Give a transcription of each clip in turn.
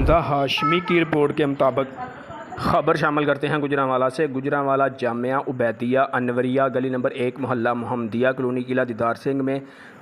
حمزہ ہاشمی کی رپورٹ کے مطابق خبر شامل کرتے ہیں گجرانوالہ سے۔ گجرانوالہ جامعہ عبیدیہ انوریہ گلی نمبر 1 محلہ محمدیہ کالونی قلعہ دیدار سنگھ میں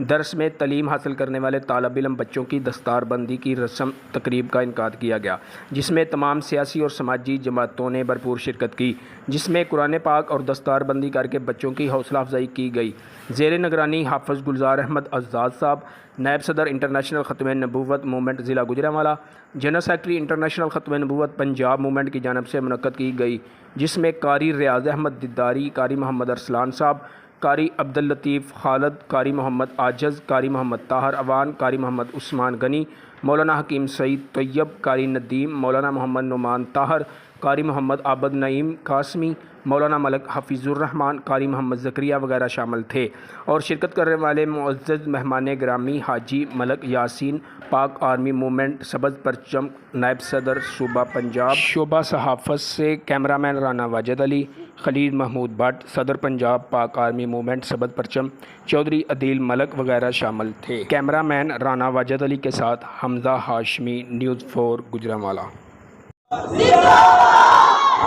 درس میں تعلیم حاصل کرنے والے طالب علم بچوں کی دستار بندی کی رسم تقریب کا انعقاد کیا گیا، جس میں تمام سیاسی اور سماجی جماعتوں نے بھرپور شرکت کی، جس میں قرآن پاک اور دستار بندی کر کے بچوں کی حوصلہ افزائی کی گئی۔ زیر نگرانی حافظ گلزار احمد اعزاز صاحب، نائب صدر انٹرنیشنل ختم نبوت موومنٹ ضلع گجرانوالہ، جنرل سیکرٹری انٹرنیشنل ختم نبوت پنجاب موومنٹ کی جانب سے منعقد کی گئی، جس میں قاری ریاض احمد دیداری، قاری محمد ارسلان صاحب، قاری عبداللطیف خالد، قاری محمد عاجز، قاری محمد طاہر اوان، قاری محمد عثمان غنی، مولانا حکیم سعید طیب، قاری ندیم، مولانا محمد نعمان طاہر، قاری محمد عابد نعیم قاسمی، مولانا ملک حفیظ الرحمان، قاری محمد زکریا وغیرہ شامل تھے، اور شرکت کرنے والے معزز مہمان گرامی حاجی ملک یاسین، پاک آرمی موومنٹ سبز پرچم نائب صدر صوبہ پنجاب، شعبہ صحافت سے کیمرہ مین رانا واجد علی، خلیل محمود بٹ، صدر پنجاب پاک آرمی موومنٹ سبز پرچم چودھری عدیل ملک وغیرہ شامل تھے۔ کیمرہ مین رانا واجد علی کے ساتھ حمزہ ہاشمی، نیوز 4 گجرانوالہ۔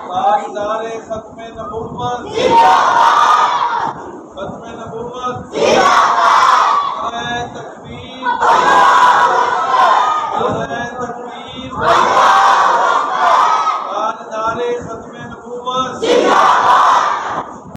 تاجدار ختم نبوت